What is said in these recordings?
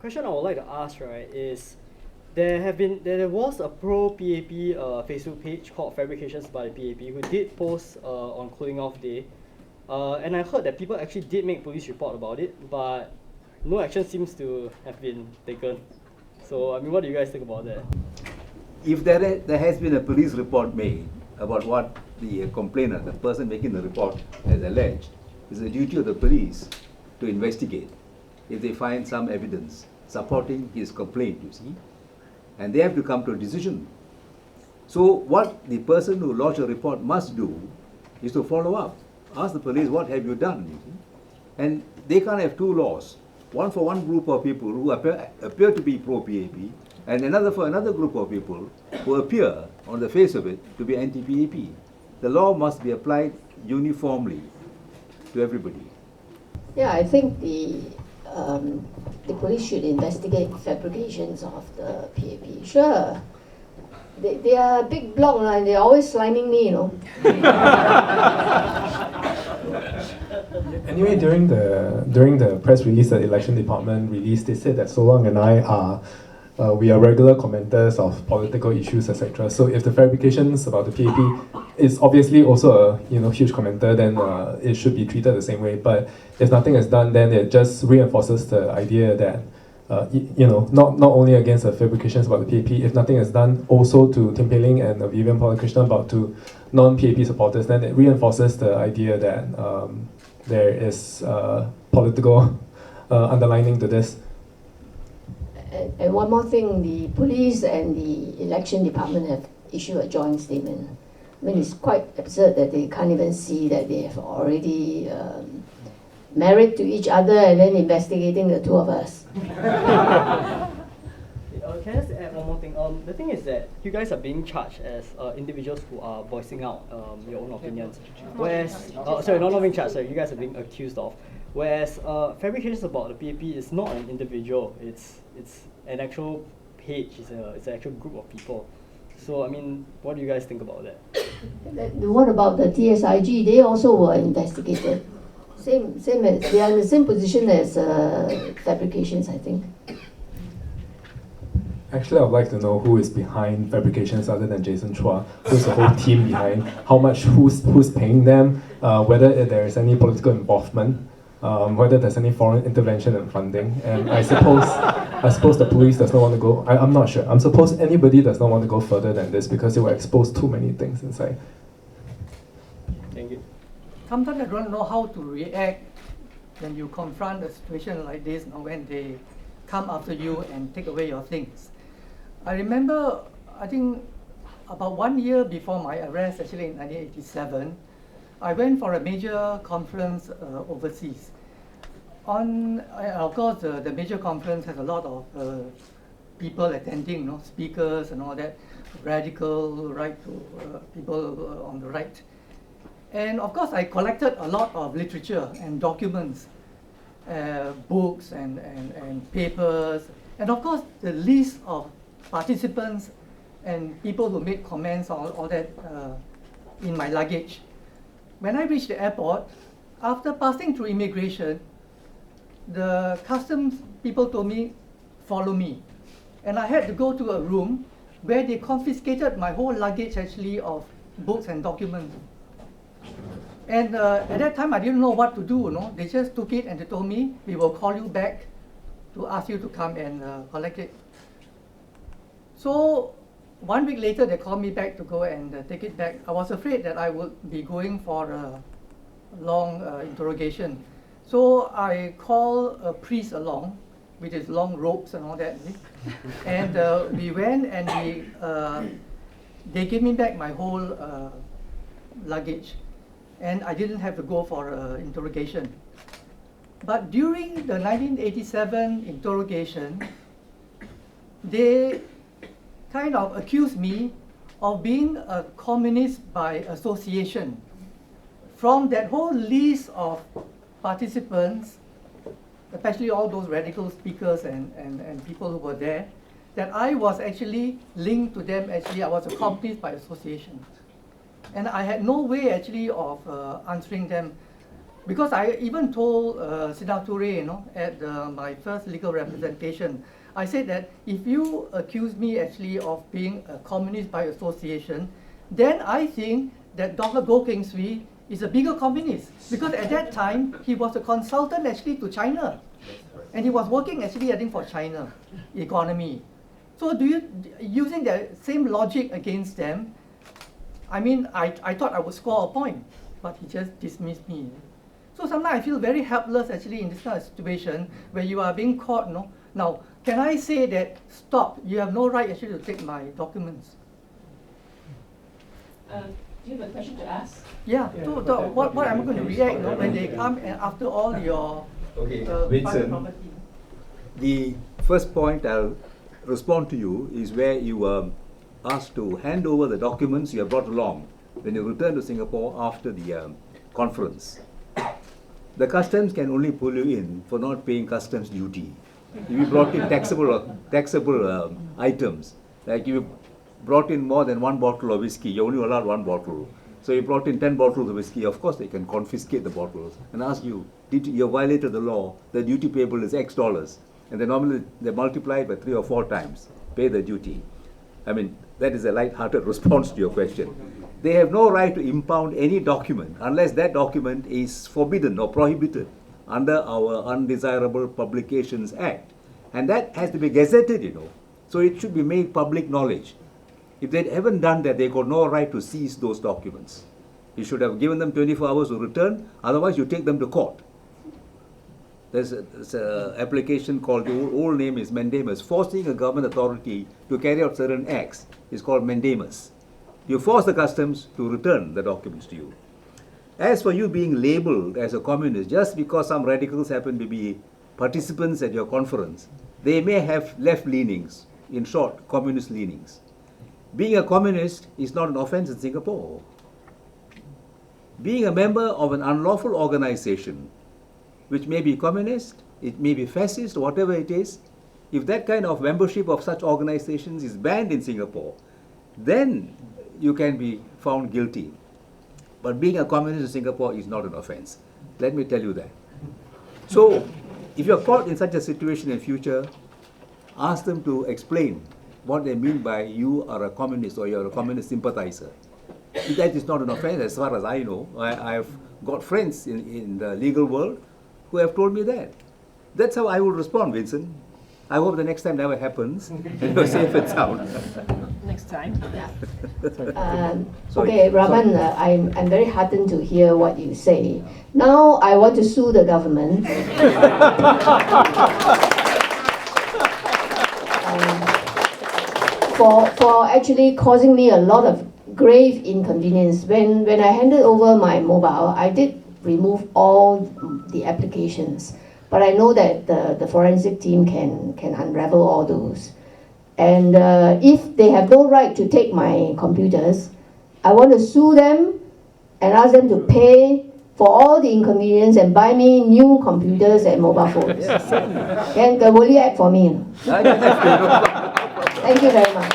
question I would like to ask, right, is there was a pro-PAP Facebook page called Fabrications by the PAP who did post on cooling off day, and I heard that people actually did make police report about it, but no action seems to have been taken. So I mean, what do you guys think about that? If there has been a police report made about what the complainer, the person making the report, has alleged, it's the duty of the police to investigate if they find some evidence supporting his complaint, you see, and they have to come to a decision. So what the person who lodged a report must do is to follow up, ask the police, what have you done, you see? And they can't have two laws, one for one group of people who appear to be pro-PAP, and another for another group of people who appear on the face of it to be anti-PAP. The law must be applied uniformly to everybody. Yeah, I think the police should investigate fabrications of the PAP. Sure, they are a big block and they're always sliming me, you know. Anyway, during the press release that the election department released, they said that So Long and I are we are regular commenters of political issues, etc. So if the fabrications about the PAP is obviously also a huge commenter, then it should be treated the same way. But if nothing is done, then it just reinforces the idea that not only against the fabrications about the PAP, if nothing is done also to Tim Pei Ling and Vivian Balakrishnan about to non-PAP supporters, then it reinforces the idea that there is political underlining to this. And one more thing, the police and the election department have issued a joint statement. I mean, it's quite absurd that they can't even see that they have already married to each other and then investigating the two of us. Can I just add one more thing? The thing is that you guys are being charged as individuals who are voicing out your own opinions. Whereas, not being charged, sorry, you guys are being accused of. Whereas fabrications about the PAP is not an individual, it's an actual page, it's an actual group of people. So, I mean, what do you guys think about that? What about the TSIG? They also were investigated. Same as, they are in the same position as fabrications, I think. Actually, I would like to know who is behind fabrications other than Jason Chua. Who's the whole team behind? How much? Who's paying them? Whether there is any political involvement? Whether there's any foreign intervention and funding? And I suppose the police does not want to go. I'm not sure. I'm supposed anybody does not want to go further than this because they will expose too many things inside. Thank you. Sometimes I don't know how to react when you confront a situation like this, when they come after you and take away your things. I remember, I think about 1 year before my arrest, actually in 1987, I went for a major conference overseas. Of course, the major conference has a lot of people attending, speakers and all that, radical right to people on the right. And of course, I collected a lot of literature and documents, books and papers, and of course, the list of participants and people who made comments on all that in my luggage. When I reached the airport, after passing through immigration, the customs people told me, follow me. And I had to go to a room where they confiscated my whole luggage actually of books and documents. And at that time, I didn't know what to do. They just took it and they told me, we will call you back to ask you to come and collect it. So 1 week later, they called me back to go and take it back. I was afraid that I would be going for a long interrogation. So I called a priest along with his long robes and all that. And we went and they gave me back my whole luggage. And I didn't have to go for interrogation. But during the 1987 interrogation, they kind of accused me of being a communist by association. From that whole list of participants, especially all those radical speakers and people who were there, that I was actually linked to them. Actually, I was a communist by association. And I had no way actually of answering them. Because I even told Siddharthure, at my first legal representation, I said that if you accuse me actually of being a communist by association, then I think that Dr. Goh Keng Swee is a bigger communist, because at that time he was a consultant actually to China, and he was working actually I think for China economy. So using the same logic against them, I mean, I thought I would score a point, but he just dismissed me. So sometimes I feel very helpless actually in this kind of situation where you are being caught. Now, can I say that, stop, you have no right actually to take my documents? Do you have a question to ask? Yeah, so what am I going to react when they come and after all your private property? The first point I'll respond to you is where you were asked to hand over the documents you have brought along when you return to Singapore after the conference. The customs can only pull you in for not paying customs duty. If you brought in taxable items, like you brought in more than one bottle of whiskey, you're only allowed one bottle. So you brought in 10 bottles of whiskey, of course they can confiscate the bottles and ask you, you violated the law, the duty payable is X dollars. And they normally multiply it by 3 or 4 times, pay the duty. I mean, that is a light-hearted response to your question. They have no right to impound any document unless that document is forbidden or prohibited under our Undesirable Publications Act. And that has to be gazetted, So it should be made public knowledge. If they haven't done that, they got no right to seize those documents. You should have given them 24 hours to return, otherwise you take them to court. There's an application called, the old name is mandamus. Forcing a government authority to carry out certain acts is called mandamus. You force the customs to return the documents to you. As for you being labeled as a communist, just because some radicals happen to be participants at your conference, they may have left leanings, in short, communist leanings. Being a communist is not an offense in Singapore. Being a member of an unlawful organization, which may be communist, it may be fascist, whatever it is, if that kind of membership of such organizations is banned in Singapore, then you can be found guilty. But being a communist in Singapore is not an offense. Let me tell you that. So, if you're caught in such a situation in future, ask them to explain what they mean by you are a communist or you're a communist sympathizer. That is not an offense as far as I know. I've got friends in the legal world who have told me that. That's how I will respond, Vincent. I hope the next time never happens and you're safe and sound. Next time. Okay, Raman, I'm very heartened to hear what you say. Now I want to sue the government. For actually causing me a lot of grave inconvenience. When I handed over my mobile, I did remove all the applications. But I know that the forensic team can unravel all those. And if they have no right to take my computers, I want to sue them and ask them to pay for all the inconvenience and buy me new computers and mobile phones. Can will you act for me? Thank you very much.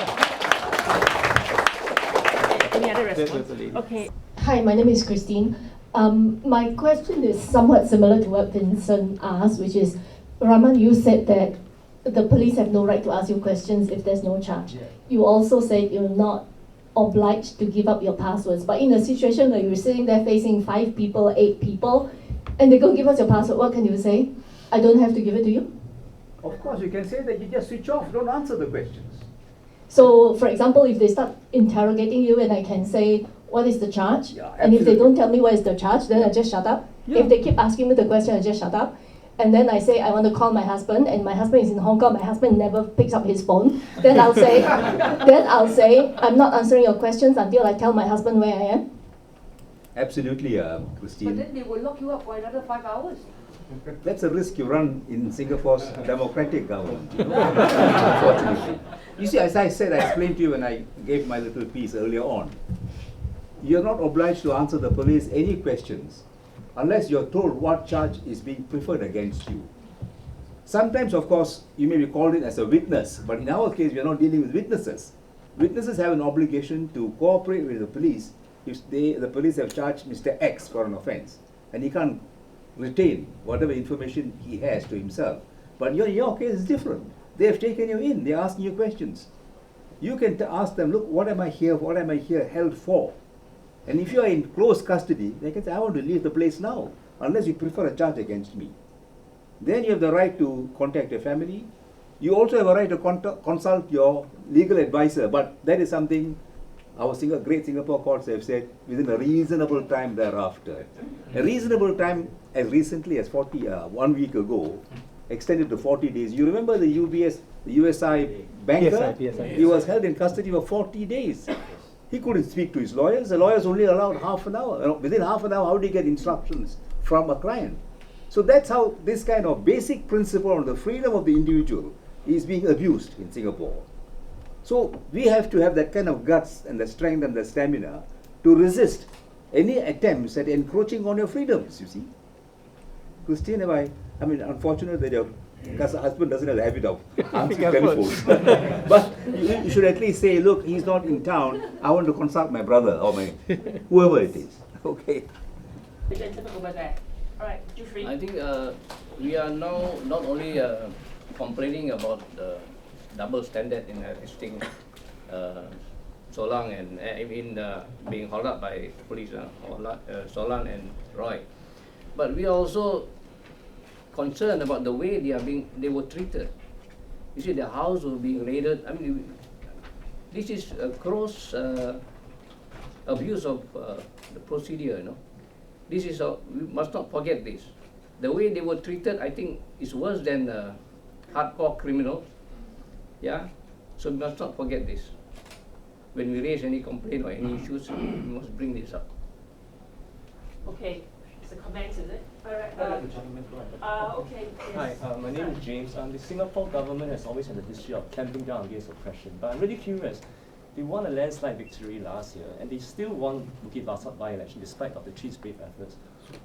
Any other response? Okay. Hi, my name is Christine. My question is somewhat similar to what Vincent asked, which is, Raman, you said that the police have no right to ask you questions if there's no charge. Yeah. You also said you're not obliged to give up your passwords. But in a situation where you're sitting there facing 5 people, 8 people, and they go give us your password, what can you say? I don't have to give it to you? Of course, you can say that you just switch off, don't answer the questions. So, for example, if they start interrogating you and I can say, what is the charge? Yeah, and if they don't tell me what is the charge, then I just shut up. Yeah. If they keep asking me the question, I just shut up. And then I say, I want to call my husband, and my husband is in Hong Kong, my husband never picks up his phone. Then I'll say, I'm not answering your questions until I tell my husband where I am. Absolutely, Christine. But then they will lock you up for another 5 hours. That's a risk you run in Singapore's democratic government, unfortunately. You see, as I said, I explained to you when I gave my little piece earlier on, you're not obliged to answer the police any questions unless you're told what charge is being preferred against you. Sometimes, of course, you may be called in as a witness, but in our case, we are not dealing with witnesses. Witnesses have an obligation to cooperate with the police if the police have charged Mr. X for an offense, and he can't retain whatever information he has to himself. But your case is different. They have taken you in, they're asking you questions. You can ask them, look, what am I here held for? And if you are in close custody, they can say, I want to leave the place now, unless you prefer a charge against me. Then you have the right to contact your family. You also have a right to consult your legal advisor, but that is something our great Singapore courts have said within a reasonable time thereafter. A reasonable time as recently as 1 week ago, extended to 40 days. You remember the USI banker? PSI. He was held in custody for 40 days. He couldn't speak to his lawyers. The lawyers only allowed half an hour. Within half an hour, how do you get instructions from a client? So that's how this kind of basic principle on the freedom of the individual is being abused in Singapore. So we have to have that kind of guts and the strength and the stamina to resist any attempts at encroaching on your freedoms, you see. Christine, unfortunately that your husband doesn't have the habit of answering telephones. But you should at least say, look, he's not in town, I want to consult my brother or my whoever it is. Okay. The gentleman over there. All right, Jeffrey. I think we are now not only complaining about the double standard in arresting Solang and being hauled up by police, Solang and Roy, but we are also concerned about the way they were treated. You see, their house was being raided. This is a gross abuse of the procedure, you know. This is we must not forget this. The way they were treated, I think, is worse than hardcore criminals. Yeah, so we must not forget this. When we raise any complaint or any issues, we must bring this up. Okay, it's a comment, is it? All right. Okay. Yes. Hi, my name is James. The Singapore government has always had a history of clamping down against oppression, but I'm really curious. They won a landslide victory last year, and they still won Bukit Batok by-election despite of the chief's brave efforts.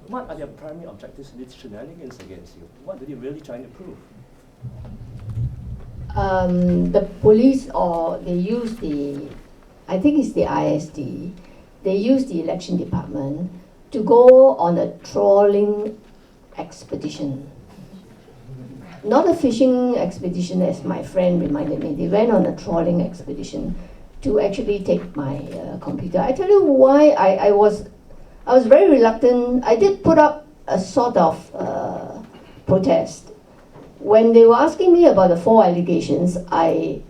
What are their primary objectives in these shenanigans against you? What are they really trying to prove? The police, or they use I think it's the ISD, they use the election department to go on a trawling expedition. Not a fishing expedition, as my friend reminded me. They went on a trawling expedition to actually take my computer. I tell you why I was very reluctant. I did put up a sort of protest. When they were asking me about the 4 allegations, I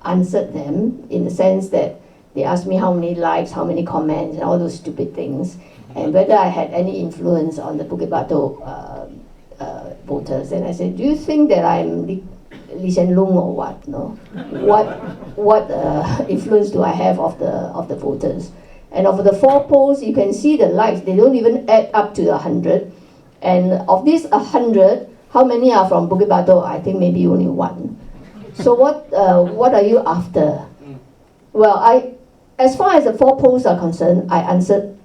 answered them in the sense that they asked me how many likes, how many comments, and all those stupid things, and whether I had any influence on the Bukit Batok voters. And I said, do you think that I'm Lee Hsien Loong or what? No, what influence do I have of the voters? And of the 4 polls, you can see the likes. They don't even add up to 100. And of these 100, how many are from Bukit Batok? I think maybe only 1. So what are you after? Well, as far as the 4 polls are concerned, I answered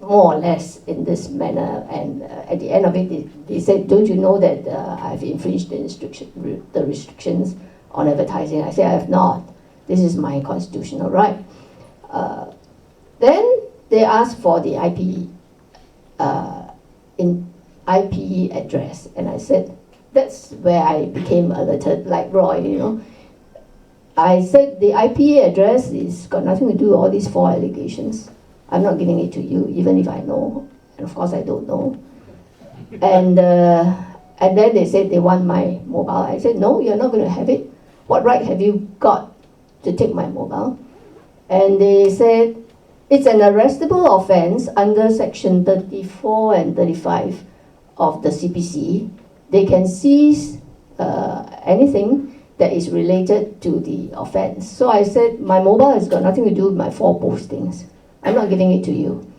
more or less in this manner. And at the end of it, they said, don't you know that I've infringed the restrictions on advertising? I said, I have not. This is my constitutional right. Then they asked for the IP address, and I said, that's where I became alerted, like Roy, you know. I said the IP address is got nothing to do with all these 4 allegations. I'm not giving it to you, even if I know, and of course I don't know. And then they said they want my mobile. I said, no, you're not going to have it. What right have you got to take my mobile? And they said, it's an arrestable offense under section 34 and 35 of the CPC. They can seize anything that is related to the offense. So I said, my mobile has got nothing to do with my 4 postings. I'm not giving it to you.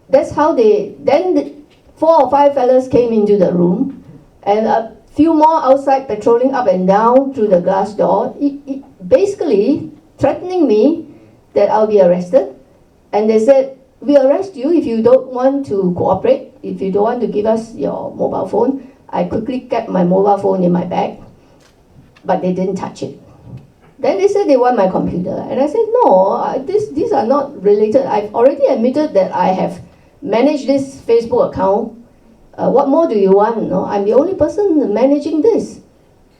That's how then 4 or 5 fellas came into the room, and a few more outside patrolling up and down through the glass door, basically threatening me that I'll be arrested. And they said, we arrest you if you don't want to cooperate, if you don't want to give us your mobile phone. I quickly kept my mobile phone in my bag, but they didn't touch it. Then they said they want my computer, and I said, no, these are not related. I've already admitted that I have managed this Facebook account What more do you want? No? I'm the only person managing this.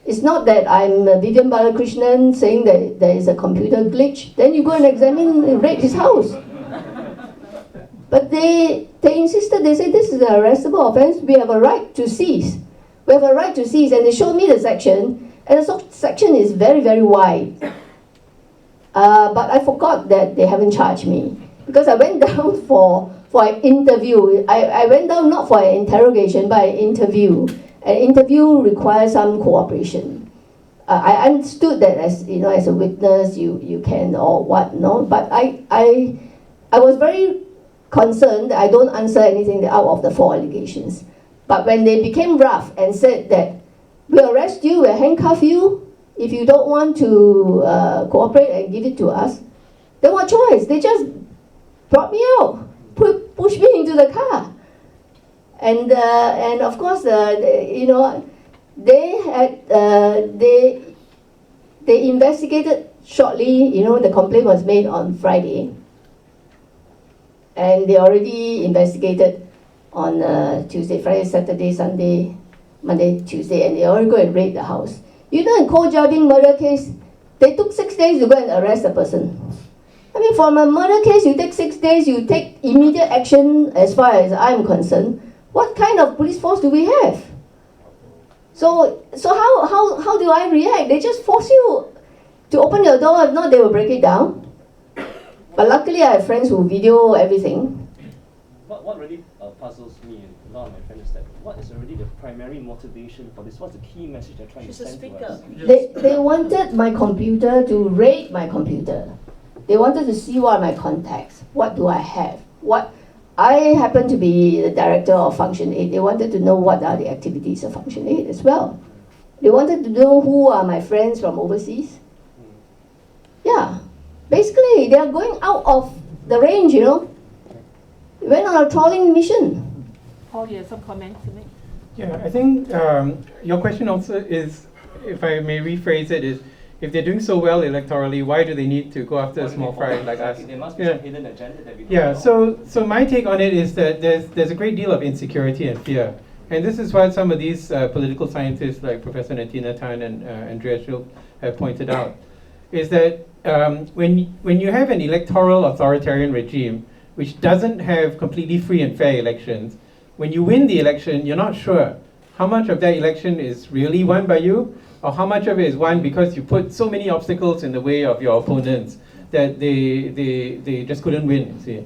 It's not that I'm Vivian Balakrishnan saying that there is a computer glitch. Then you go and examine and raid his house. But they insisted, they said this is an arrestable offense, we have a right to seize. We have a right to seize, and they showed me the section, and the section is very, very wide. But I forgot that they haven't charged me, because I went down for an interview. I went down not for an interrogation, but an interview. An interview requires some cooperation. I understood that as as a witness you can or what, no. But I was very concerned that I don't answer anything out of the 4 allegations. But when they became rough and said that we'll arrest you, we'll handcuff you if you don't want to cooperate and give it to us, then what choice? They just brought me out, pushed me into the car. And of course, they had they investigated shortly. The complaint was made on Friday, and they already investigated on Tuesday, Friday, Saturday, Sunday, Monday, Tuesday, and they already go and raid the house. In Koh Jabing murder case, they took 6 days to go and arrest the person. I mean, from a murder case, you take 6 days, you take immediate action. As far as I'm concerned, what kind of police force do we have? So how do I react? They just force you to open your door. If not, they will break it down. But luckily, I have friends who video everything. What really puzzles me and a lot of my friends is that what is already the primary motivation for this? What's the key message they're trying to send to us? They wanted my computer to raid my computer. They wanted to see what are my contacts. What do I have? I happen to be the director of Function 8. They wanted to know what are the activities of Function 8 as well. They wanted to know who are my friends from overseas. Yeah. Basically, they are going out of the range, We went on a trawling mission. Paul, you have some comments to make? Yeah, I think your question also is, if I may rephrase it, is if they're doing so well electorally, why do they need to go after a small fry like us? There must be some hidden agenda that we don't know. So my take on it is that there's a great deal of insecurity and fear. And this is what some of these political scientists like Professor Natina Tan and Andreas Schultz have pointed out, is that when you have an electoral authoritarian regime which doesn't have completely free and fair elections, when you win the election, you're not sure how much of that election is really won by you, or how much of it is won because you put so many obstacles in the way of your opponents that they just couldn't win, see.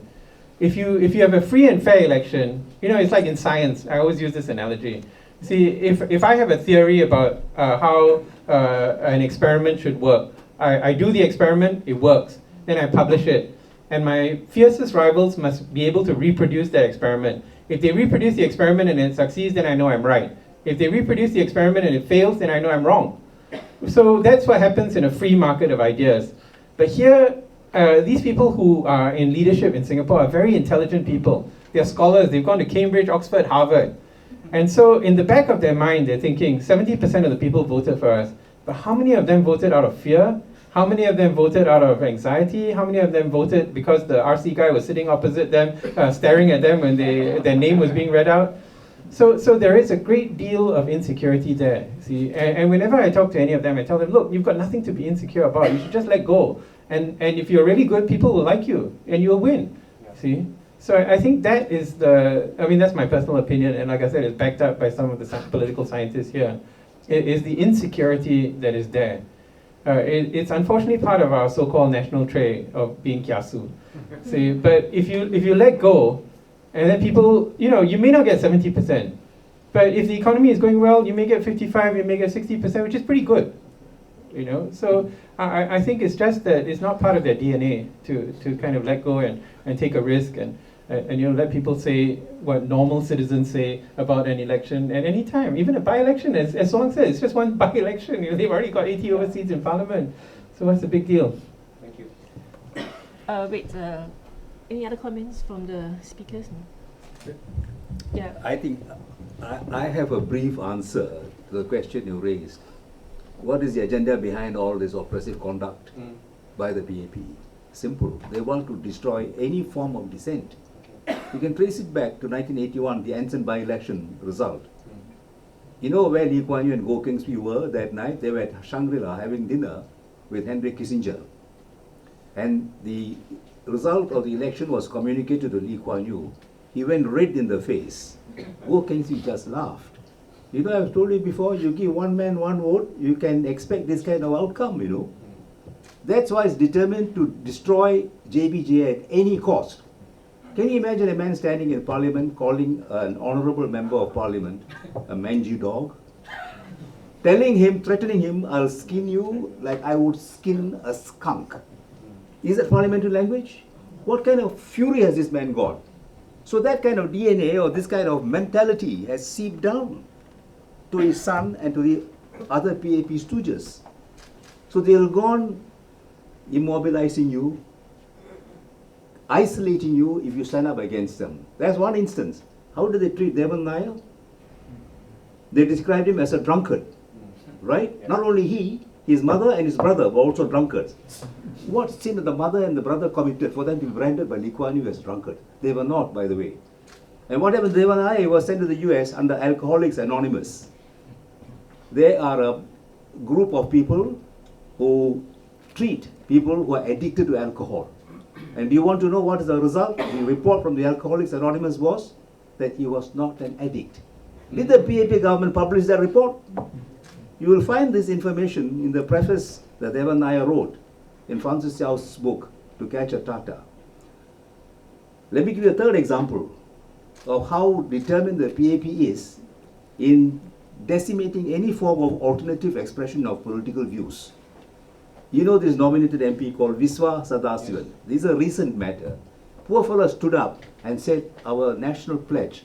If you have a free and fair election, it's like in science. I always use this analogy. See, if I have a theory about how an experiment should work, I do the experiment, it works, then I publish it. And my fiercest rivals must be able to reproduce that experiment. If they reproduce the experiment and it succeeds, then I know I'm right. If they reproduce the experiment and it fails, then I know I'm wrong. So that's what happens in a free market of ideas. But here, these people who are in leadership in Singapore are very intelligent people. They're scholars. They've gone to Cambridge, Oxford, Harvard. And so in the back of their mind, they're thinking, 70% of the people voted for us. But how many of them voted out of fear? How many of them voted out of anxiety? How many of them voted because the RC guy was sitting opposite them, staring at them when their name was being read out? So there is a great deal of insecurity there, see? And whenever I talk to any of them, I tell them, look, you've got nothing to be insecure about. You should just let go. And if you're really good, people will like you, and you'll win, see? So I think that is that's my personal opinion, and like I said, it's backed up by some of the political scientists here. It is the insecurity that is there. It's unfortunately part of our so-called national trait of being kiasu. See, but if you let go, and then people, you may not get 70%, but if the economy is going well, you may get 55, you may get 60%, which is pretty good. So I think it's just that it's not part of their DNA to kind of let go and take a risk and let people say what normal citizens say about an election at any time. Even a by-election, as Song said, it's just one by-election. They've already got 80 over seats in Parliament. So what's the big deal? Thank you. Any other comments from the speakers? Yeah. I think I have a brief answer to the question you raised. What is the agenda behind all this oppressive conduct by the PAP? Simple. They want to destroy any form of dissent. You can trace it back to 1981, the Anson by-election result. You know where Lee Kuan Yew and Goh Keng Swee were that night? They were at Shangri-La having dinner with Henry Kissinger. And the result of the election was communicated to Lee Kuan Yew. He went red in the face. Goh Keng Swee just laughed. You know, I've told you before, you give one man one vote, you can expect this kind of outcome, you know. That's why it's determined to destroy JBJ at any cost. Can you imagine a man standing in parliament calling an honorable member of parliament a mangy dog? Telling him, threatening him, I'll skin you like I would skin a skunk. Is that parliamentary language? What kind of fury has this man got? So that kind of DNA or this kind of mentality has seeped down to his son and to the other PAP stooges. So they'll go on immobilizing you, isolating you if you stand up against them. That's one instance. How do they treat Devan Nair? They described him as a drunkard, right? Yeah. Not only he, his mother and his brother were also drunkards. What sin did the mother and the brother committed for them to be branded by Lee Kuan Yew as drunkards? They were not, by the way. And what happened? Devan Nair was sent to the US under Alcoholics Anonymous. They are a group of people who treat people who are addicted to alcohol. And do you want to know what is the result? The report from the Alcoholics Anonymous was that he was not an addict. Did the PAP government publish that report? You will find this information in the preface that Devan Nair wrote in Francis Chau's book, To Catch a Tartar. Let me give you a third example of how determined the PAP is in decimating any form of alternative expression of political views. You know this nominated MP called Viswa Sadasivan. Yes. This is a recent matter. Poor fellow stood up and said our national pledge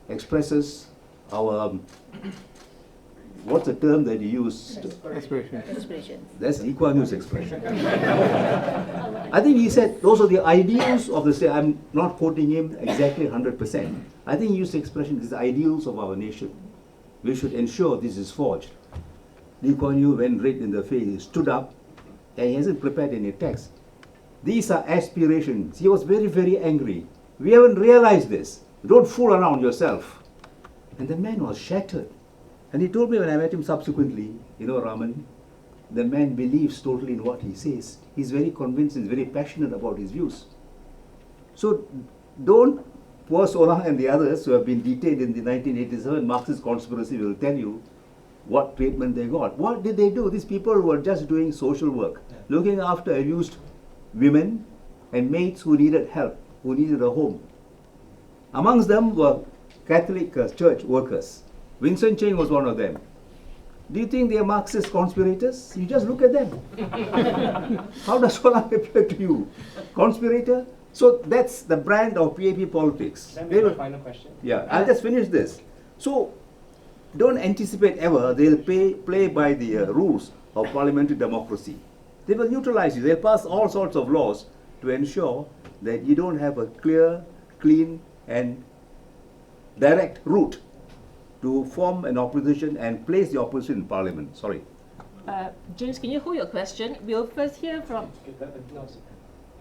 expresses our, what's the term that he used? Aspirations. That's Lee Kuan Yew's expression. I think he said those are the ideals of the state. I'm not quoting him exactly 100%. I think he used the expression, these are ideals of our nation. We should ensure this is forged. Lee Kuan Yew went red in the face, he stood up, and he hasn't prepared any text. These are aspirations. He was very, very angry. We haven't realized this. Don't fool around yourself. And the man was shattered. And he told me when I met him subsequently, you know, Raman, the man believes totally in what he says. He's very convinced, he's very passionate about his views. So don't, poor Solang and the others who have been detained in the 1987 Marxist conspiracy will tell you what treatment they got. What did they do? These people were just doing social work, looking after abused women and maids who needed help, who needed a home. Amongst them were Catholic church workers. Vincent Cheng was one of them. Do you think they are Marxist conspirators? You just look at them. How does Solang appear to you? Conspirator? So that's the brand of PAP politics. Can I make a final question? Yeah, I'll just finish this. So don't anticipate ever they'll play by the rules of parliamentary democracy. They will neutralize you. They'll pass all sorts of laws to ensure that you don't have a clear, clean, and direct route to form an opposition and place the opposition in parliament. Sorry. James, can you hold your question? We'll first hear from...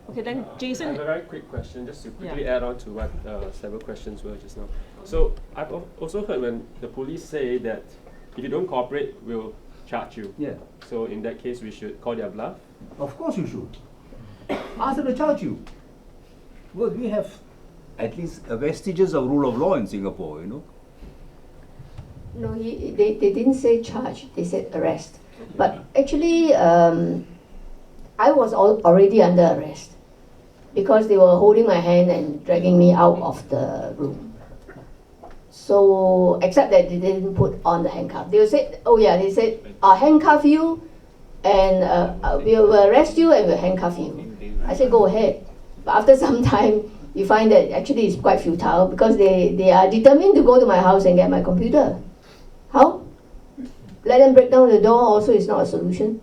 Okay, then Jason. I have a very quick question, just to quickly add on to what several questions were just now. So I've also heard when the police say that if you don't cooperate, we'll charge you. Yeah. So in that case, we should call their bluff? Of course you should. Ask them to charge you. Well, we have at least vestiges of rule of law in Singapore, you know. No, they didn't say charge, they said arrest. But actually, I was already under arrest because they were holding my hand and dragging me out of the room. So, except that they didn't put on the handcuff. They said, oh yeah, they said, I'll handcuff you and we'll arrest you and we'll handcuff you. I said, go ahead. But after some time, you find that actually it's quite futile because they are determined to go to my house and get my computer. How? Let them break down the door also is not a solution.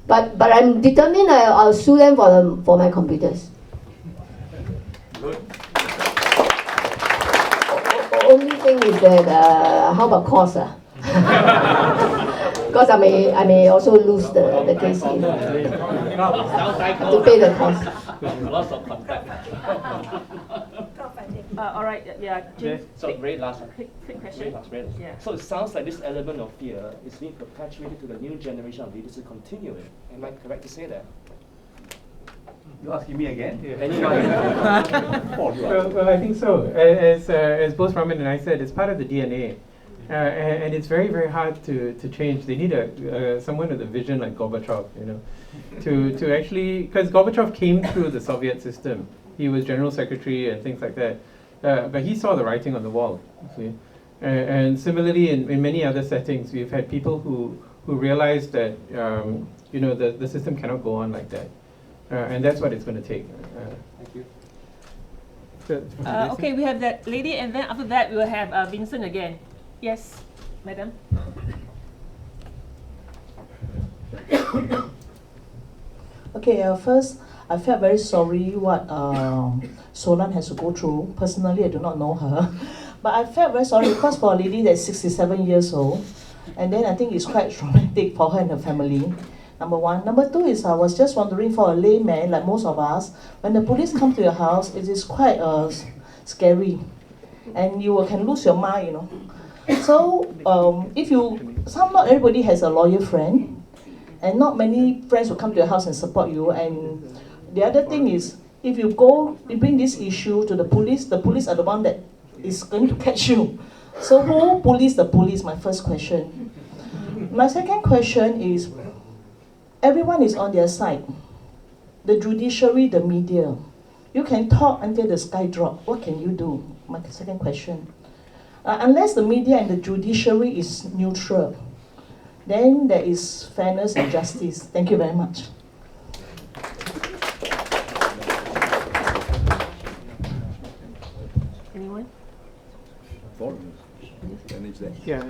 But I'm determined I'll sue them for my computers. Good. Only thing is that how about cost? Because I may also lose the case to pay the cost. Lots of contact. All right, yeah, James. So very last one. Quick question. Very last. Yeah. So it sounds like this element of fear is being perpetuated to the new generation of leaders to continue it. Am I correct to say that? You asking me again? Well, I think so. As both Raman and I said, it's part of the DNA. And it's very, very hard to change. They need someone with a vision like Gorbachev, to actually, because Gorbachev came through the Soviet system. He was general secretary and things like that. But he saw the writing on the wall, see. And similarly, in many other settings, we've had people who realized that, the system cannot go on like that. And that's what it's going to take. Thank you. Okay, we have that lady, and then after that, we will have Vincent again. Yes, madam. Okay, first, I felt very sorry what Solan has to go through. Personally, I do not know her. But I felt very sorry because for a lady that's 67 years old, and then I think it's quite traumatic for her and her family. Number one. Number two is I was just wondering, for a layman like most of us, when the police come to your house, it is quite scary. And you can lose your mind, So, not everybody has a lawyer friend, and not many friends will come to your house and support you. And the other thing is, if you bring this issue to the police are the one that is going to catch you. So who police the police? My first question. My second question is, everyone is on their side. The judiciary, the media. You can talk until the sky drop. What can you do? My second question. Unless the media and the judiciary is neutral, then there is fairness and justice. Thank you very much. Anyone? Yeah,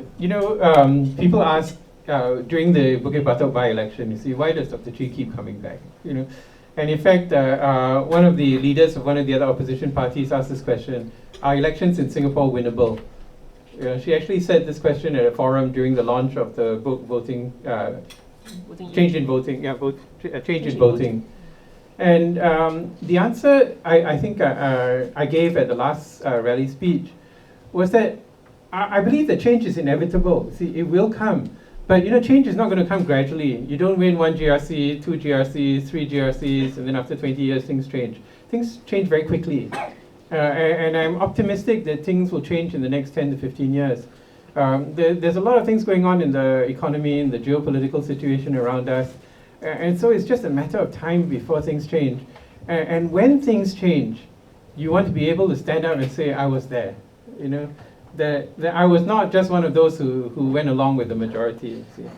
people ask during the Bukit Batok by-election, you see, why does Dr. Chi keep coming back? And in fact, one of the leaders of one of the other opposition parties asked this question: are elections in Singapore winnable? She actually said this question at a forum during the launch of the book Change in Voting. Yeah, Change in Voting. And the answer I think I gave at the last rally speech was that I believe that change is inevitable. See, it will come. But change is not going to come gradually. You don't win one GRC, 2 GRCs, 3 GRCs, and then after 20 years things change. Things change very quickly. And I'm optimistic that things will change in the next 10 to 15 years. There's a lot of things going on in the economy, in the geopolitical situation around us. And so it's just a matter of time before things change. And when things change, you want to be able to stand up and say, I was there. That I was not just one of those who went along with the majority. See.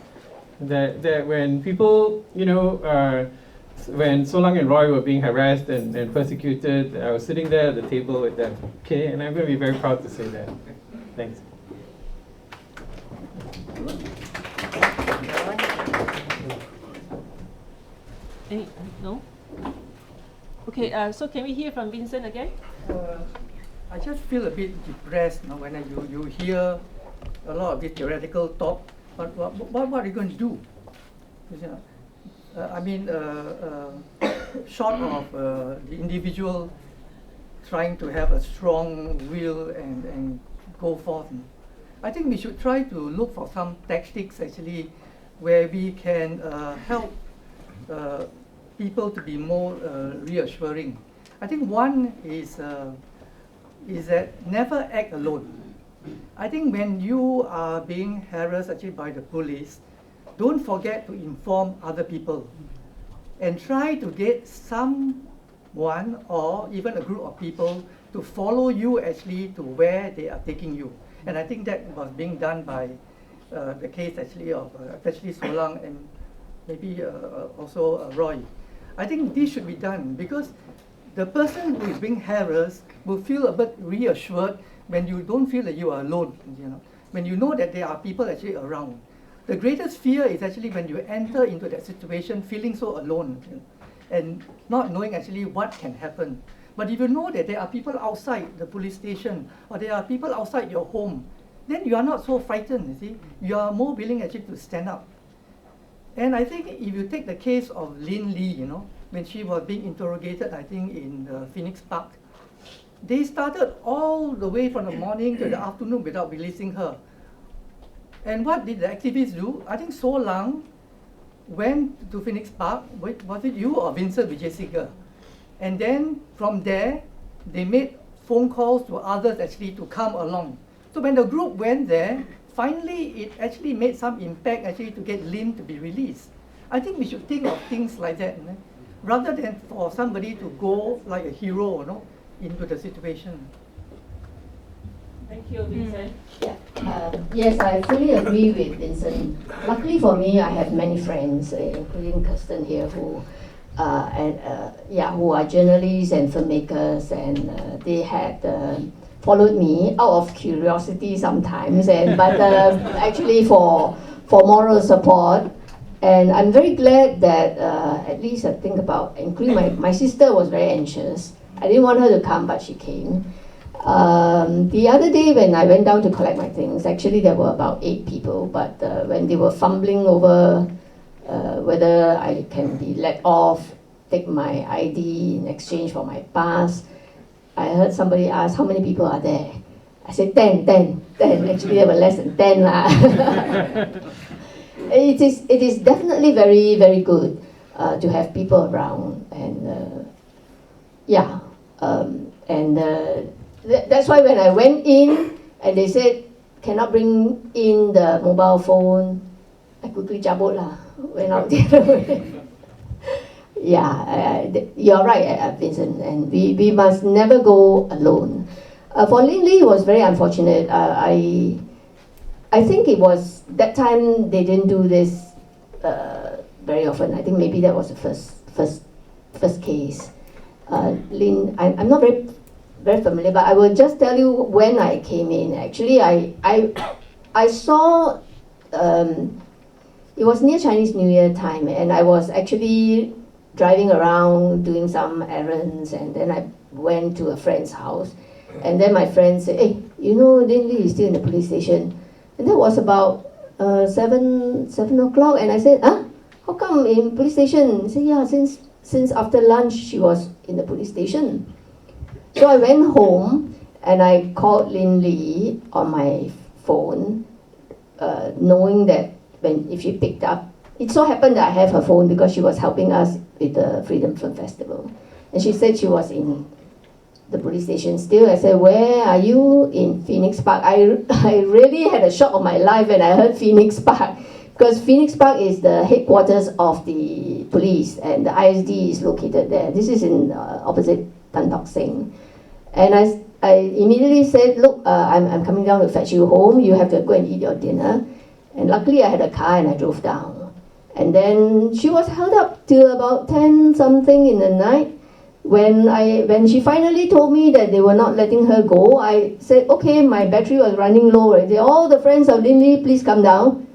That when people, when Solang and Roy were being harassed and persecuted, I was sitting there at the table with them. Okay, and I'm going to be very proud to say that. Thanks. No? Okay, so can we hear from Vincent again? I just feel a bit depressed when you hear a lot of this theoretical talk. But what are you going to do? Short of the individual trying to have a strong will and go forth, I think we should try to look for some tactics actually where we can help people to be more reassuring. I think one is that never act alone. I think when you are being harassed actually by the police, don't forget to inform other people and try to get someone or even a group of people to follow you actually to where they are taking you. And I think that was being done by the case actually of especially Solang and maybe also Roy. I think this should be done because the person who is being harassed will feel a bit reassured when you don't feel that you are alone, when you know that there are people actually around. The greatest fear is actually when you enter into that situation feeling so alone and not knowing actually what can happen. But if you know that there are people outside the police station or there are people outside your home, then you are not so frightened, You are more willing actually to stand up. And I think if you take the case of Lin Lee, when she was being interrogated, I think, in Phoenix Park. They started all the way from the morning to the afternoon without releasing her. And what did the activists do? I think So Lang went to Phoenix Park, was it you or Vincent Vijaysekhar? And then from there, they made phone calls to others actually to come along. So when the group went there, finally it actually made some impact actually to get Lin to be released. I think we should think of things like that, rather than for somebody to go like a hero, into the situation. Thank you, Vincent. Yes, I fully agree with Vincent. Luckily for me, I have many friends, including Kirsten here, who who are journalists and filmmakers, and they had followed me out of curiosity sometimes, but actually for moral support. And I'm very glad that at least I think about, including my sister was very anxious. I didn't want her to come, but she came. The other day when I went down to collect my things, actually there were about 8 people, but when they were fumbling over whether I can be let off, take my ID in exchange for my pass, I heard somebody ask, how many people are there? I said 10. Actually there were less than 10 lah. It is definitely very, very good to have people around, and that's why when I went in and they said cannot bring in the mobile phone, I quickly jabot lah, went out the other way. You're right, Vincent, and we must never go alone. For Lin Lee, it was very unfortunate. I think it was that time they didn't do this very often. I think maybe that was the first case. Lin, I'm not very familiar, but I will just tell you when I came in. Actually, I saw it was near Chinese New Year time, and I was actually driving around doing some errands, and then I went to a friend's house, and then my friend said, "Hey, Lin Lee is still in the police station," and that was about 7 o'clock, and I said, "Huh? How come in police station?" He said, "Yeah, since after lunch she was in the police station." So I went home and I called Lin Lee on my phone, knowing that if she picked up, it so happened that I have her phone because she was helping us with the Freedom Film Festival. And she said she was in the police station still. I said, "Where are you?" "In Phoenix Park." I really had a shock of my life when I heard Phoenix Park, because Phoenix Park is the headquarters of the police, and the ISD is located there. This is in opposite Tan Tock Seng. And I immediately said, "Look, I'm coming down to fetch you home. You have to go and eat your dinner." And luckily I had a car and I drove down. And then she was held up till about 10 something in the night. When she finally told me that they were not letting her go, I said, "Okay, my battery was running low already. All the friends of Lin Lee, please come down."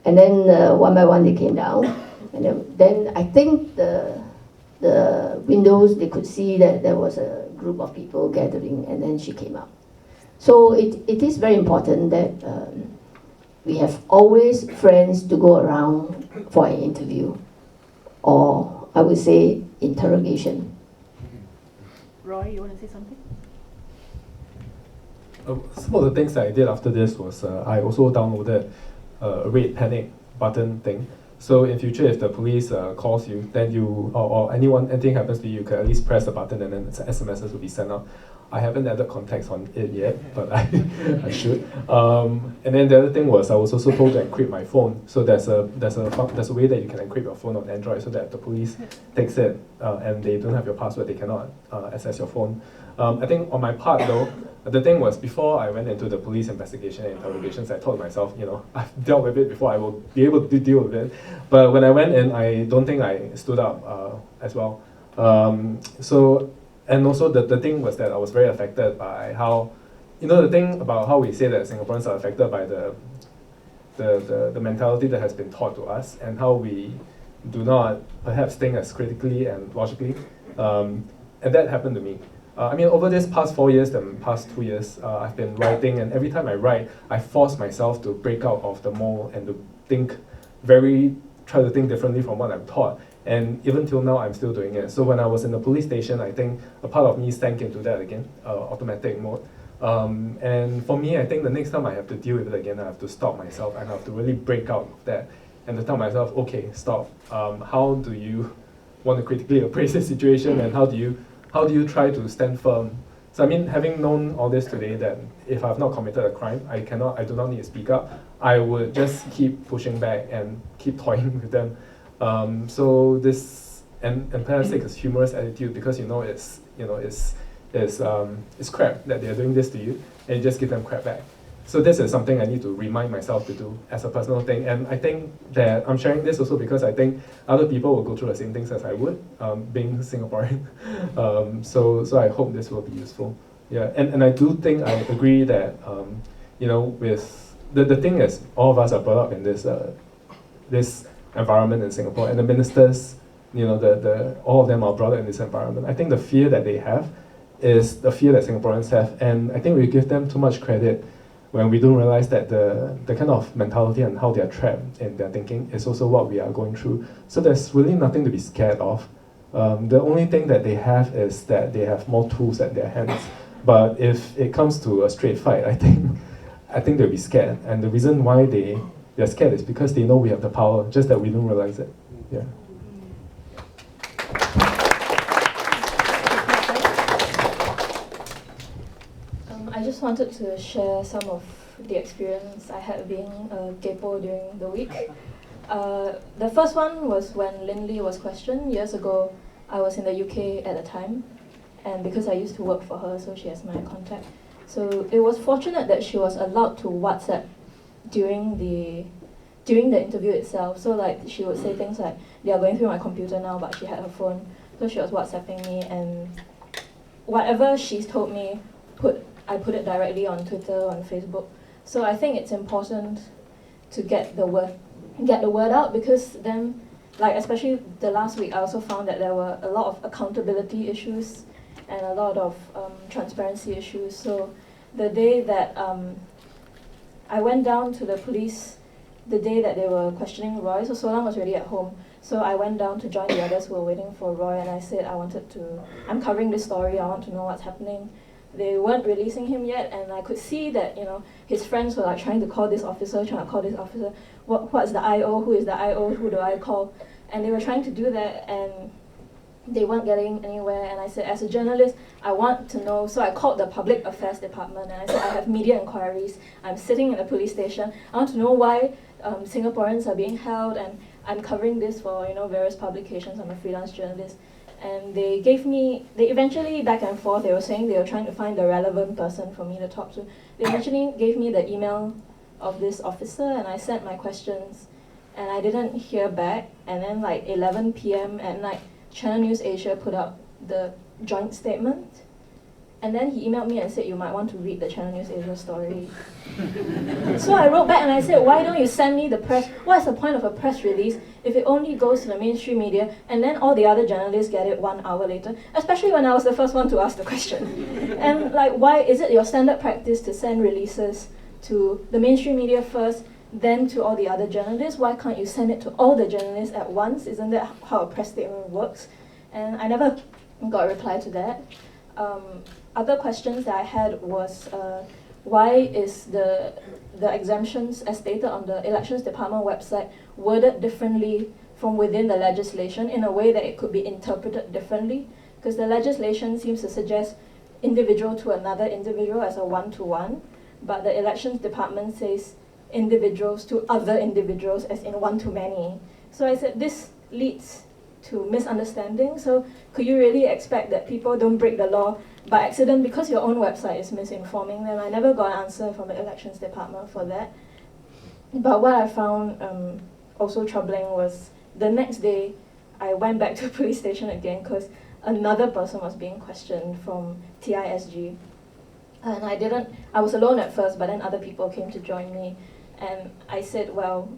And then one by one they came down. And then I think the windows, they could see that there was a group of people gathering, and then she came out. So it is very important that we have always friends to go around for an interview, or I would say interrogation. Roy, you want to say something? Some of the things that I did after this was I also downloaded a red panic button thing. So in future, if the police calls you, then or anything happens to you, you can at least press the button and then SMSs will be sent out. I haven't added context on it yet, but I should. And then the other thing was I was also told to encrypt my phone. So there's a way that you can encrypt your phone on Android, so that if the police takes it and they don't have your password, they cannot access your phone. I think on my part though, the thing was, before I went into the police investigation and interrogations, I told myself, I've dealt with it before, I will be able to deal with it. But when I went in, I don't think I stood up as well. And also the thing was that I was very affected by how, the thing about how we say that Singaporeans are affected by the mentality that has been taught to us, and how we do not perhaps think as critically and logically. And that happened to me. Over this past 4 years, the past 2 years, I've been writing, and every time I write, I force myself to break out of the mold and to try to think differently from what I'm taught. And even till now, I'm still doing it. So when I was in the police station, I think a part of me sank into that again, automatic mode. And for me, I think the next time I have to deal with it again, I have to stop myself and I have to really break out of that and to tell myself, okay, stop. How do you want to critically appraise the situation, and how do you try to stand firm? So I mean, having known all this today, that if I've not committed a crime, I do not need to speak up. I would just keep pushing back and keep toying with them. So this and perhaps take a humorous attitude, because it's crap that they're doing this to you, and you just give them crap back. So this is something I need to remind myself to do as a personal thing, and I think that I'm sharing this also because I think other people will go through the same things as I would, being Singaporean. So I hope this will be useful. Yeah, and I do think I agree that with the thing is, all of us are brought up in this environment in Singapore, and the ministers, all of them are brought up in this environment. I think the fear that they have is the fear that Singaporeans have, and I think we give them too much credit when we don't realize that the kind of mentality and how they are trapped in their thinking is also what we are going through. So there's really nothing to be scared of. The only thing that they have is that they have more tools at their hands. But if it comes to a straight fight, I think they'll be scared. And the reason why they're scared is because they know we have the power, just that we don't realize it. Yeah. I just wanted to share some of the experience I had being a kepo during the week. The first one was when Lin Lee was questioned years ago. I was in the UK at the time, and because I used to work for her, so she has my contact. So it was fortunate that she was allowed to WhatsApp during the interview itself. So like she would say things like, "They are going through my computer now," but she had her phone, so she was WhatsApping me, and whatever she's told me, I put it directly on Twitter, on Facebook. So I think it's important to get the word out, because then, like especially the last week, I also found that there were a lot of accountability issues and a lot of transparency issues. So the day that I went down to the police, the day that they were questioning Roy, so Solang was already at home. So I went down to join the others who were waiting for Roy, and I said I'm covering this story, I want to know what's happening. They weren't releasing him yet, and I could see that his friends were like trying to call this officer, what's the IO, who is the IO, who do I call? And they were trying to do that, and they weren't getting anywhere. And I said, as a journalist, I want to know. So I called the Public Affairs Department, and I said, I have media inquiries, I'm sitting in a police station, I want to know why Singaporeans are being held, and I'm covering this for various publications, I'm a freelance journalist. And they eventually, back and forth, they were saying they were trying to find the relevant person for me to talk to. They eventually gave me the email of this officer, and I sent my questions, and I didn't hear back. And then like 11 p.m. at night, Channel News Asia put out the joint statement. And then he emailed me and said, you might want to read the Channel News Asia story. So I wrote back and I said, why don't you send me the press? What's the point of a press release if it only goes to the mainstream media and then all the other journalists get it 1 hour later? Especially when I was the first one to ask the question. And like, why is it your standard practice to send releases to the mainstream media first, then to all the other journalists? Why can't you send it to all the journalists at once? Isn't that how a press statement works? And I never got a reply to that. Other questions that I had was, why is the exemptions as stated on the Elections Department website worded differently from within the legislation in a way that it could be interpreted differently? Because the legislation seems to suggest individual to another individual as a one-to-one, but the Elections Department says individuals to other individuals as in one-to-many. So I said this leads to misunderstanding. So could you really expect that people don't break the law by accident because your own website is misinforming them? I never got an answer from the Elections Department for that. But what I found also troubling was the next day I went back to the police station again because another person was being questioned from TISG. And I was alone at first, but then other people came to join me. And I said, well,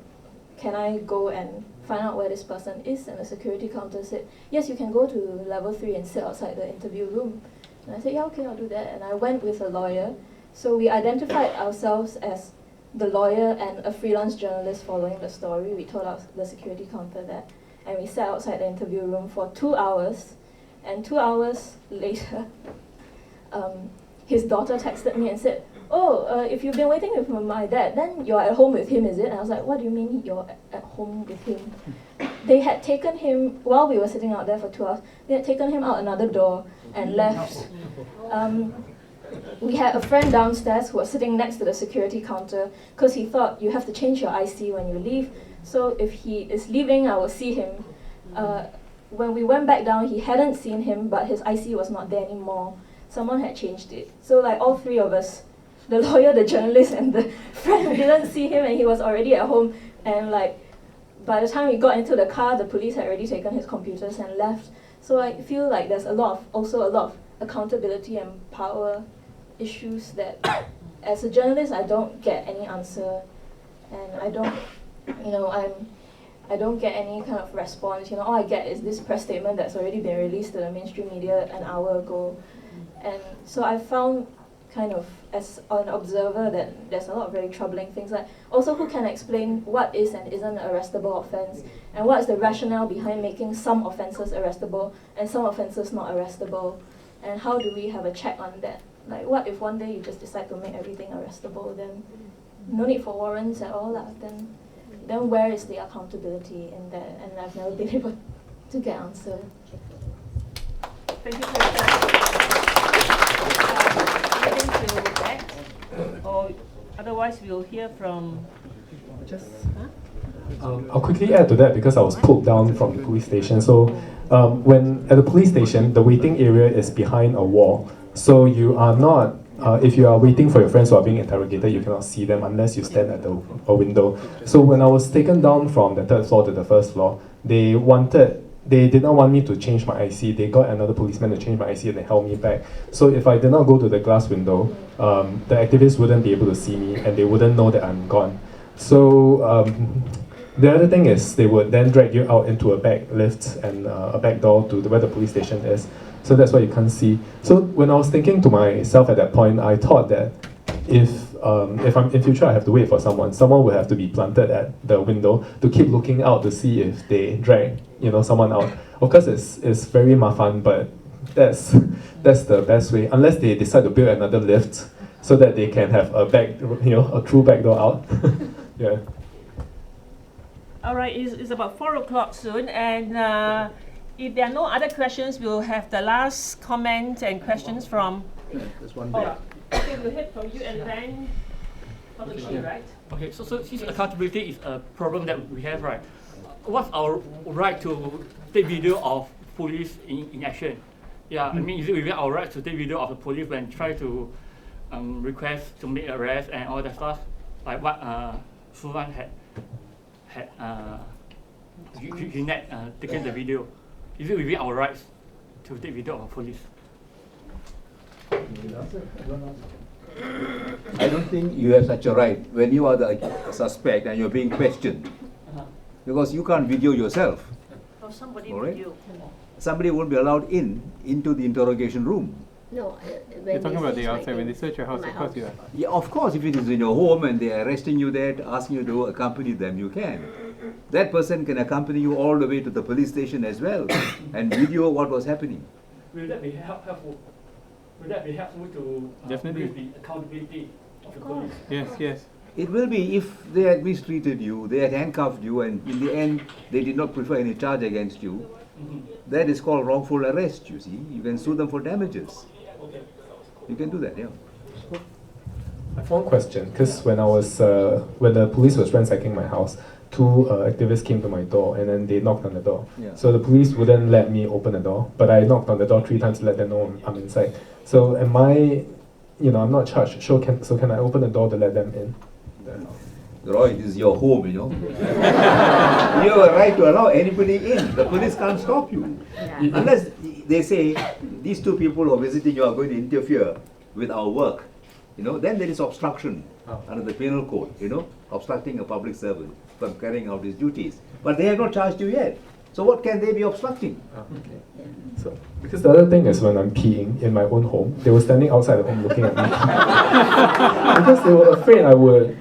can I go and find out where this person is? And the security counter said, yes, you can go to level 3 and sit outside the interview room. And I said, yeah, okay, I'll do that. And I went with a lawyer. So we identified ourselves as the lawyer and a freelance journalist following the story. We told the security counter that. and we sat outside the interview room for 2 hours, and 2 hours later, his daughter texted me and said, "Oh, if you've been waiting with my dad, then you're at home with him, is it?" And I was like, "What do you mean you're at home with him?" They had taken him, while we were sitting out there for 2 hours, they had taken him out another door and left. We had a friend downstairs who was sitting next to the security counter because he thought you have to change your IC when you leave. So if he is leaving, I will see him. When we went back down, he hadn't seen him, but his IC was not there anymore. Someone had changed it. So like all three of us, the lawyer, the journalist, and the friend, we didn't see him, and he was already at home. And like by the time we got into the car, the police had already taken his computers and left. So I feel like there's also a lot of accountability and power issues that, as a journalist, I don't get any answer, and I don't get any kind of response. All I get is this press statement that's already been released to the mainstream media an hour ago. And so I found, kind of, as an observer, that there's a lot of very troubling things. Like, also, who can explain what is and isn't an arrestable offence, and what is the rationale behind making some offences arrestable and some offences not arrestable, and how do we have a check on that? Like, what if one day you just decide to make everything arrestable, then no need for warrants at all, then where is the accountability in that? And I've never been able to get answer. Thank you for your time. Anything to add? Or otherwise we'll hear from I'll quickly add to that because I was pulled down from the police station. So when at the police station, the waiting area is behind a wall. So you are not, if you are waiting for your friends who are being interrogated, you cannot see them unless you stand at a window. So when I was taken down from the 3rd floor to the 1st floor, they did not want me to change my IC. They got another policeman to change my IC and they held me back. So if I did not go to the glass window, the activists wouldn't be able to see me and they wouldn't know that I'm gone. So the other thing is they would then drag you out into a back lift and a back door to where the police station is. So that's why you can't see. So when I was thinking to myself at that point, I thought that if I'm in future I have to wait for someone will have to be planted at the window to keep looking out to see if they drag someone out. Of course it's very mafan, but that's the best way, unless they decide to build another lift so that they can have a true back door out. Yeah. All right, it's about 4 o'clock soon, and if there are no other questions, we'll have the last comment and questions from. There's one there. Okay, we'll hear from you and then Chi, right? Okay, so since accountability is a problem that we have, right? What's our right to take video of police in action? Yeah, I mean, is it within our right to take video of the police when try to request to make arrest and all that stuff, like what Suvan had taken the video? Is it within our rights to take video of police? I don't think you have such a right when you are the suspect and you're being questioned. Because you can't video yourself. Or somebody All right? video. Somebody won't be allowed into the interrogation room. No, You're talking about the outside, when they search your house, of course you are. Yeah, of course, if it is in your home and they are arresting you there, asking you to accompany them, you can. That person can accompany you all the way to the police station as well and video what was happening. Will that be helpful? Will that be helpful to Definitely. the accountability of the police? Yes. It will be if they had mistreated you, they had handcuffed you, and in the end they did not prefer any charge against you. That is called wrongful arrest, you see. You can sue them for damages. Okay. You can do that, yeah. I have one question, because when the police was ransacking my house, 2 activists came to my door and then they knocked on the door. Yeah. So the police wouldn't let me open the door, but I knocked on the door 3 times to let them know I'm inside. So am I, I'm not charged, so can I open the door to let them in? Roy, this is your home, You have a right to allow anybody in. The police can't stop you. Unless they say, these 2 people who are visiting you are going to interfere with our work. Then there is obstruction under the penal code, obstructing a public servant from carrying out his duties. But they have not charged you yet. So what can they be obstructing? Okay. So, because the other thing is when I'm peeing in my own home, they were standing outside the home looking at me. Because they were afraid I would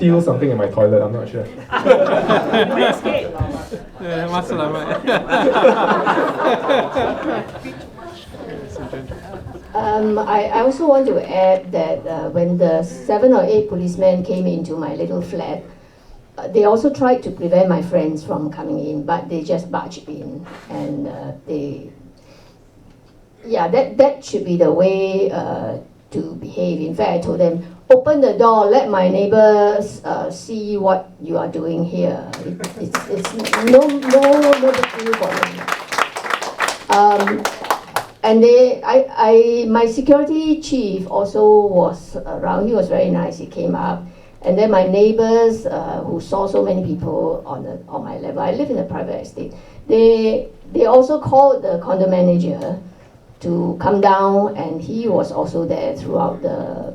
steal something in my toilet, I'm not sure. I also want to add that when the 7 or 8 policemen came into my little flat, they also tried to prevent my friends from coming in, but they just barged in, and that should be the way to behave. In fact, I told them, open the door, let my neighbors see what you are doing here. It's no big deal for them. And my security chief also was around. He was very nice. He came up, and then my neighbors who saw so many people on my level. I live in a private estate. They also called the condo manager to come down, and he was also there throughout the.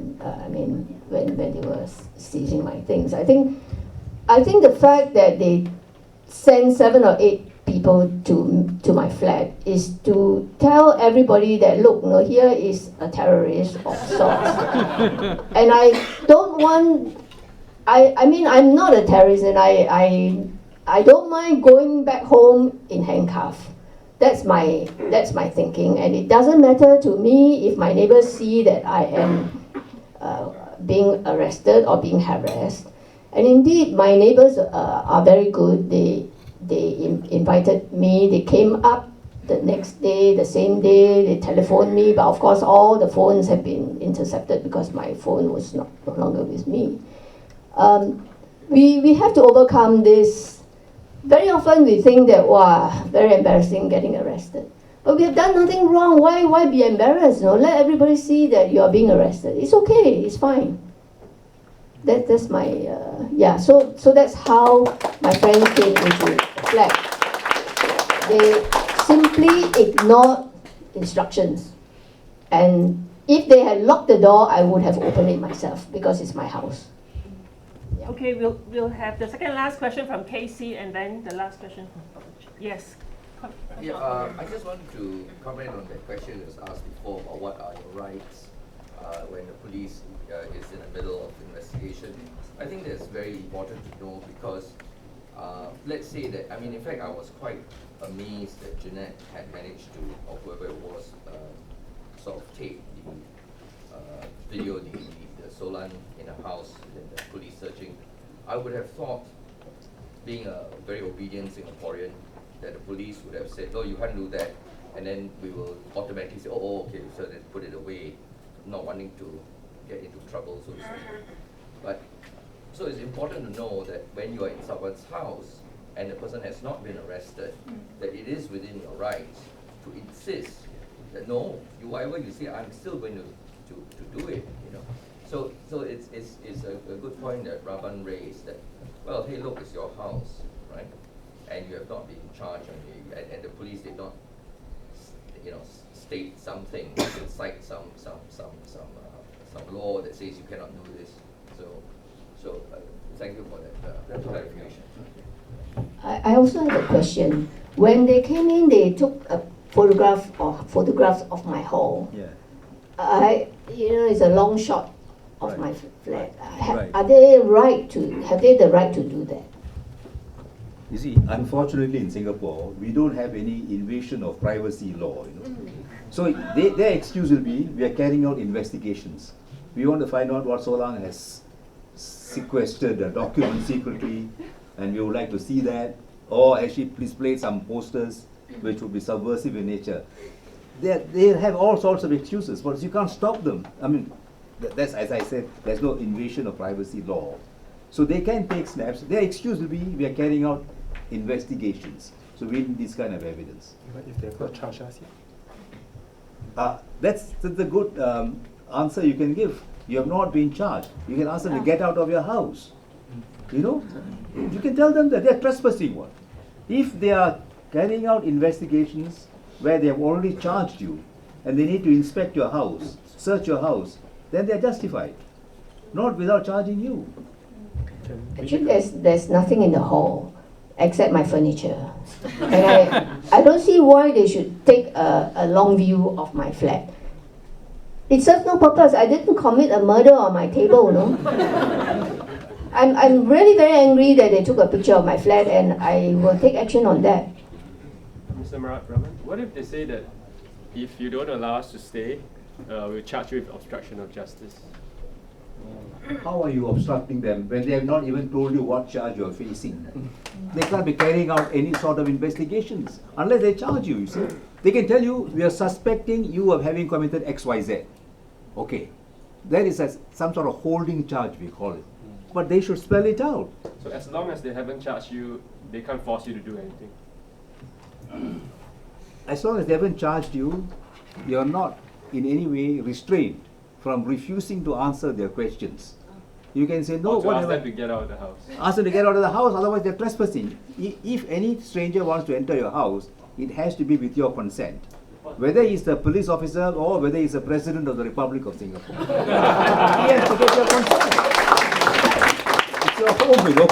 When they were seizing my things. I think the fact that they sent 7 or 8 people to my flat is to tell everybody that, look, here is a terrorist of sorts. And I don't want, I'm not a terrorist, and I don't mind going back home in handcuffs. That's my thinking, and it doesn't matter to me if my neighbors see that I am being arrested or being harassed. And indeed, my neighbors are very good. They invited me. They came up the next day, the same day. They telephoned me, but of course all the phones have been intercepted because my phone was no longer with me. We have to overcome this. Very often we think that, wow, very embarrassing getting arrested. But we have done nothing wrong. Why be embarrassed? Let everybody see that you are being arrested. It's okay. It's fine. That's my So that's how my friends came into the flat. They simply ignored instructions, and if they had locked the door, I would have opened it myself because it's my house. Yeah. Okay, we'll have the second last question from Casey, and then the last question from yes. Yeah, I just wanted to comment on that question that was asked before about what are your rights when the police is in the middle of investigation. I think that's very important to know because let's say that, in fact, I was quite amazed that Jeanette had managed to, or whoever it was, sort of tape the video, the Solan in a house, and the police searching. I would have thought, being a very obedient Singaporean, that the police would have said, no, you can't do that, and then we will automatically say, oh, okay, so then put it away, not wanting to get into trouble, so to speak. But, so it's important to know that when you are in someone's house, and the person has not been arrested, that it is within your rights to insist that, no, whatever you say, I'm still going to do it, So it's a good point that Ravan raised that, well, hey, look, it's your house, right? And you have not been charged, and the police did not, state something, cite some law that says you cannot do this. So thank you for that clarification. I also have a question. When they came in, they took a photographs of my hall. Yeah. It's a long shot of my flat. Right. Have they the right to do that? You see, unfortunately in Singapore, we don't have any invasion of privacy law. So their excuse will be, we are carrying out investigations. We want to find out what Solang has sequestered a document secretly, and we would like to see that, or actually display some posters which would be subversive in nature. They have all sorts of excuses, but you can't stop them. That's, as I said, there's no invasion of privacy law. So they can take snaps. Their excuse will be, we are carrying out investigations. So we need this kind of evidence. But if they have not charged us yet? That's the good answer you can give. You have not been charged. You can ask them to get out of your house. You can tell them that they are trespassing. If they are carrying out investigations where they have already charged you, and they need to inspect your house, search your house, then they are justified. Not without charging you. Actually, there's nothing in the hall except my furniture. And I don't see why they should take a long view of my flat. It serves no purpose. I didn't commit a murder on my table, I'm really very angry that they took a picture of my flat, and I will take action on that. Mr. Raman, what if they say that if you don't allow us to stay, we'll charge you with obstruction of justice? How are you obstructing them when they have not even told you what charge you are facing? They can't be carrying out any sort of investigations unless they charge you, you see. They can tell you, we are suspecting you of having committed XYZ. Okay, there is some sort of holding charge, we call it. But they should spell it out. So as long as they haven't charged you, they can't force you to do anything? As long as they haven't charged you, you are not in any way restrained from refusing to answer their questions. You can say, no, or to whatever. ask them to get out of the house. Ask them to get out of the house, otherwise they're trespassing. If any stranger wants to enter your house, it has to be with your consent. Whether he's the police officer or whether he's the President of the Republic of Singapore. He has to get your consent. It's your home, you know.